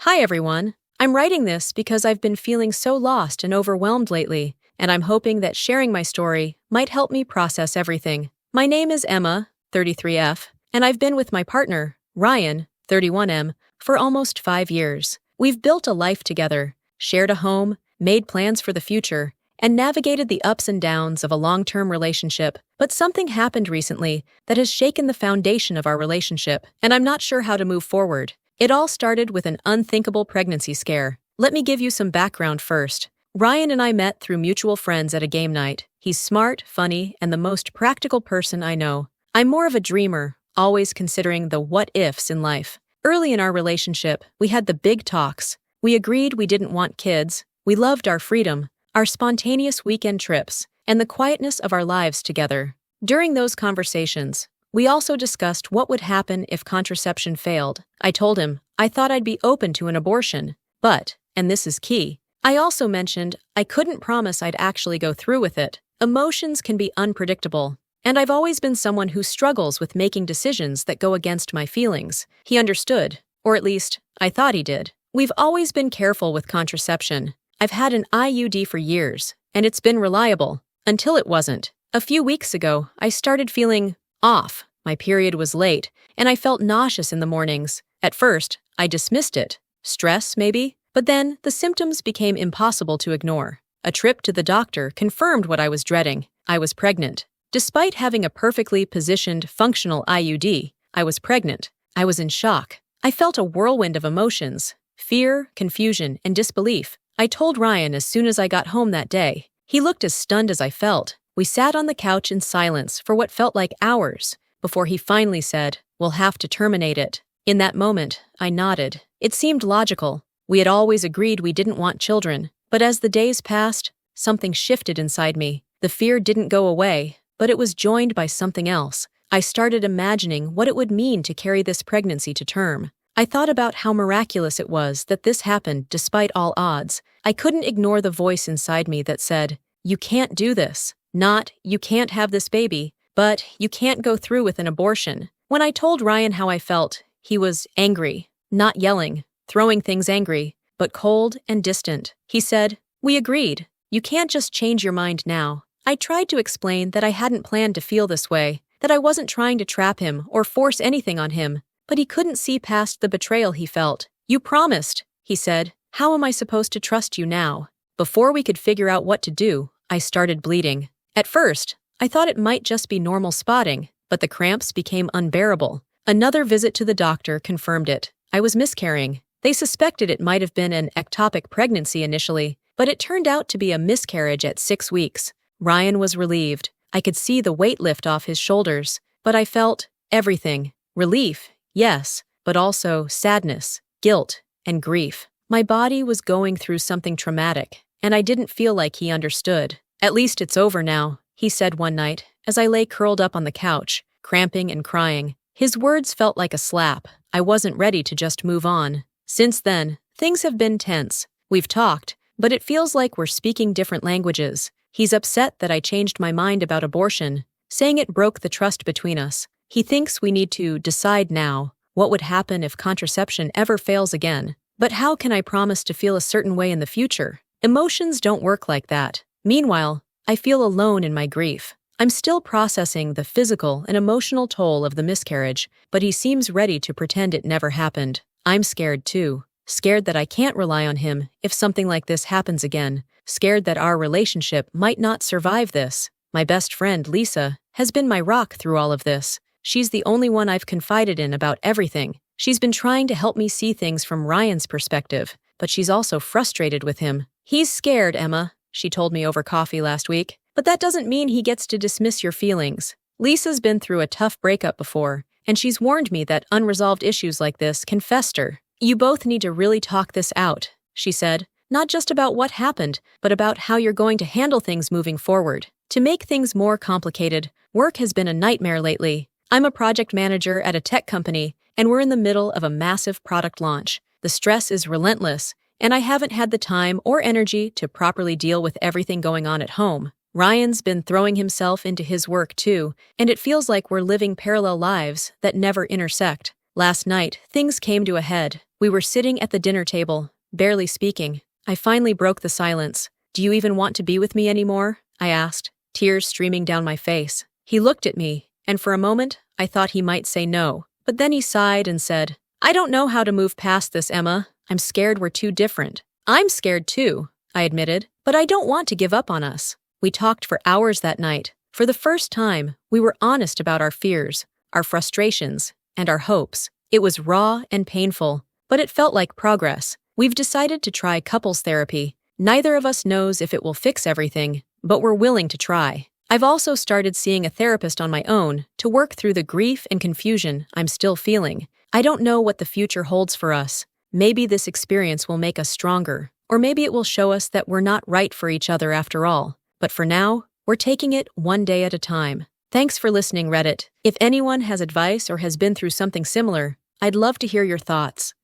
Hi everyone. I'm writing this because I've been feeling so lost and overwhelmed lately, and I'm hoping that sharing my story might help me process everything. My name is Emma, 33F, and I've been with my partner, Ryan, 31M, for almost 5 years. We've built a life together, shared a home, made plans for the future, and navigated the ups and downs of a long-term relationship. But something happened recently that has shaken the foundation of our relationship, and I'm not sure how to move forward. It all started with an unthinkable pregnancy scare. Let me give you some background first. Ryan and I met through mutual friends at a game night. He's smart, funny, and the most practical person I know. I'm more of a dreamer, always considering the what-ifs in life. Early in our relationship, we had the big talks. We agreed we didn't want kids. We loved our freedom, our spontaneous weekend trips, and the quietness of our lives together. During those conversations, we also discussed what would happen if contraception failed. I told him I thought I'd be open to an abortion, but, and this is key, I also mentioned I couldn't promise I'd actually go through with it. Emotions can be unpredictable, and I've always been someone who struggles with making decisions that go against my feelings. He understood, or at least, I thought he did. We've always been careful with contraception. I've had an IUD for years, and it's been reliable, until it wasn't. A few weeks ago, I started feeling off. My period was late, and I felt nauseous in the mornings. At first, I dismissed it. Stress, maybe? But then, the symptoms became impossible to ignore. A trip to the doctor confirmed what I was dreading. I was pregnant. Despite having a perfectly positioned, functional IUD, I was pregnant. I was in shock. I felt a whirlwind of emotions: fear, confusion, and disbelief. I told Ryan as soon as I got home that day. He looked as stunned as I felt. We sat on the couch in silence for what felt like hours, before he finally said, "We'll have to terminate it." In that moment, I nodded. It seemed logical. We had always agreed we didn't want children, but as the days passed, something shifted inside me. The fear didn't go away, but it was joined by something else. I started imagining what it would mean to carry this pregnancy to term. I thought about how miraculous it was that this happened despite all odds. I couldn't ignore the voice inside me that said, "You can't do this." Not, "You can't have this baby," but "You can't go through with an abortion." When I told Ryan how I felt, he was angry, not yelling, throwing things angry, but cold and distant. He said, "We agreed. You can't just change your mind now." I tried to explain that I hadn't planned to feel this way, that I wasn't trying to trap him or force anything on him, but he couldn't see past the betrayal he felt. "You promised," he said. "How am I supposed to trust you now?" Before we could figure out what to do, I started bleeding. At first, I thought it might just be normal spotting, but the cramps became unbearable. Another visit to the doctor confirmed it. I was miscarrying. They suspected it might have been an ectopic pregnancy initially, but it turned out to be a miscarriage at 6 weeks. Ryan was relieved. I could see the weight lift off his shoulders, but I felt everything. Relief, yes, but also sadness, guilt, and grief. My body was going through something traumatic, and I didn't feel like he understood. "At least it's over now," he said one night, as I lay curled up on the couch, cramping and crying. His words felt like a slap. I wasn't ready to just move on. Since then, things have been tense. We've talked, but it feels like we're speaking different languages. He's upset that I changed my mind about abortion, saying it broke the trust between us. He thinks we need to decide now what would happen if contraception ever fails again. But how can I promise to feel a certain way in the future? Emotions don't work like that. Meanwhile, I feel alone in my grief. I'm still processing the physical and emotional toll of the miscarriage, but he seems ready to pretend it never happened. I'm scared too. Scared that I can't rely on him if something like this happens again. Scared that our relationship might not survive this. My best friend, Lisa, has been my rock through all of this. She's the only one I've confided in about everything. She's been trying to help me see things from Ryan's perspective, but she's also frustrated with him. "He's scared, Emma," she told me over coffee last week. "But that doesn't mean he gets to dismiss your feelings." Lisa's been through a tough breakup before, and she's warned me that unresolved issues like this can fester. "You both need to really talk this out," she said. "Not just about what happened, but about how you're going to handle things moving forward." To make things more complicated, work has been a nightmare lately. I'm a project manager at a tech company, and we're in the middle of a massive product launch. The stress is relentless, and I haven't had the time or energy to properly deal with everything going on at home. Ryan's been throwing himself into his work too, and it feels like we're living parallel lives that never intersect. Last night, things came to a head. We were sitting at the dinner table, barely speaking. I finally broke the silence. "Do you even want to be with me anymore?" I asked, tears streaming down my face. He looked at me, and for a moment, I thought he might say no. But then he sighed and said, "I don't know how to move past this, Emma. I'm scared we're too different." "I'm scared too," I admitted, "but I don't want to give up on us." We talked for hours that night. For the first time, we were honest about our fears, our frustrations, and our hopes. It was raw and painful, but it felt like progress. We've decided to try couples therapy. Neither of us knows if it will fix everything, but we're willing to try. I've also started seeing a therapist on my own to work through the grief and confusion I'm still feeling. I don't know what the future holds for us. Maybe this experience will make us stronger, or maybe it will show us that we're not right for each other after all. But for now, we're taking it one day at a time. Thanks for listening, Reddit. If anyone has advice or has been through something similar, I'd love to hear your thoughts.